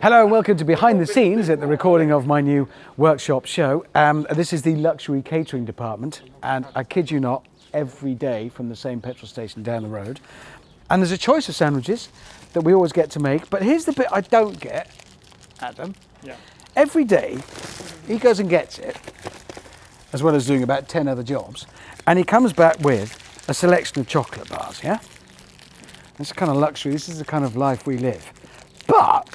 Hello and welcome to Behind the Scenes at the recording of my new workshop show. This is the luxury catering department, and I kid you not, every day from the same petrol station down the road. And there's a choice of sandwiches that we always get to make, but here's the bit I don't get, Adam. Yeah. Every day he goes and gets it, as well as doing about 10 other jobs, and he comes back with a selection of chocolate bars, yeah? This is kind of luxury, this is the kind of life we live. But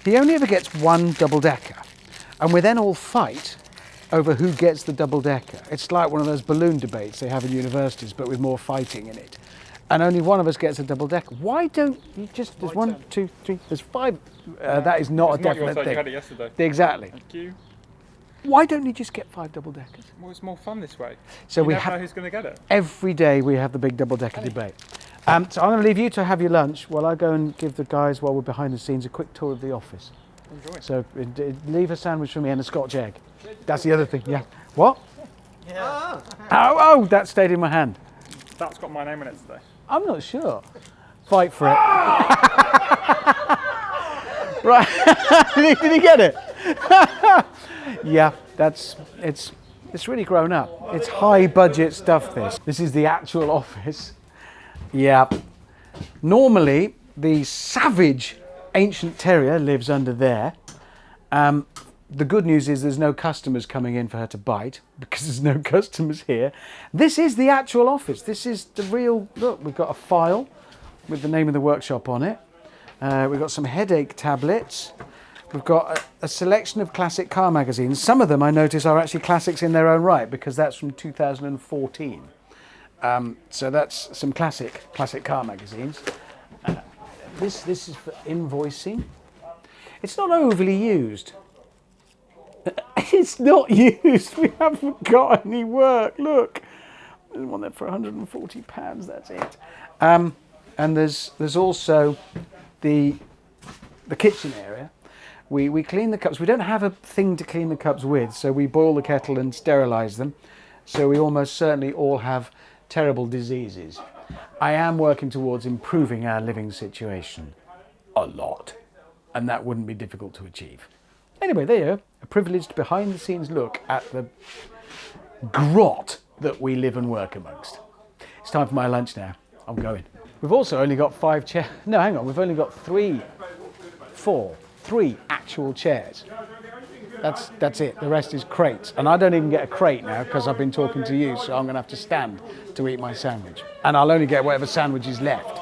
he only ever gets one double-decker, and we then all fight over who gets the double-decker. It's like one of those balloon debates they have in universities, but with more fighting in it. And only one of us gets a double-decker. Why don't you just, there's one, two, three, there's five. That is not a definite thing. You had it yesterday. Exactly. Thank you. Why don't you just get 5 double-deckers? Well, it's more fun this way. So you we never have, know who's going to get it. every day we have the big double-decker debate. So I'm going to leave you to have your lunch while I go and give the guys, while we're behind the scenes, a quick tour of the office. Enjoy. So leave a sandwich for me and a Scotch egg. That's the other thing, yeah. What? Yeah. Oh, that stayed in my hand. That's got my name in it today. I'm not sure. Fight for it. Right, did he get it? Yeah, it's really grown up. It's high budget stuff, this. This is the actual office. Yeah. Normally, the savage ancient terrier lives under there. The good news is there's no customers coming in for her to bite because there's no customers here. This is the actual office. This is the real, look, we've got a file with the name of the workshop on it. We've got some headache tablets. We've got a selection of classic car magazines. Some of them I notice are actually classics in their own right because that's from 2014. So that's some classic car magazines. This is for invoicing. It's not overly used. It's not used. We haven't got any work. Look, there's one there for £140. That's it. And there's also the kitchen area. We clean the cups. We don't have a thing to clean the cups with, so we boil the kettle and sterilise them. So we almost certainly all have terrible diseases. I am working towards improving our living situation a lot, and that wouldn't be difficult to achieve. Anyway, there you go, a privileged behind-the-scenes look at the grot that we live and work amongst. It's time for my lunch now. I'm going. We've also only got 5 chairs. No, hang on, we've only got 3 actual chairs. That's it. The rest is crates. And I don't even get a crate now because I've been talking to you, so I'm going to have to stand to eat my sandwich. And I'll only get whatever sandwich is left.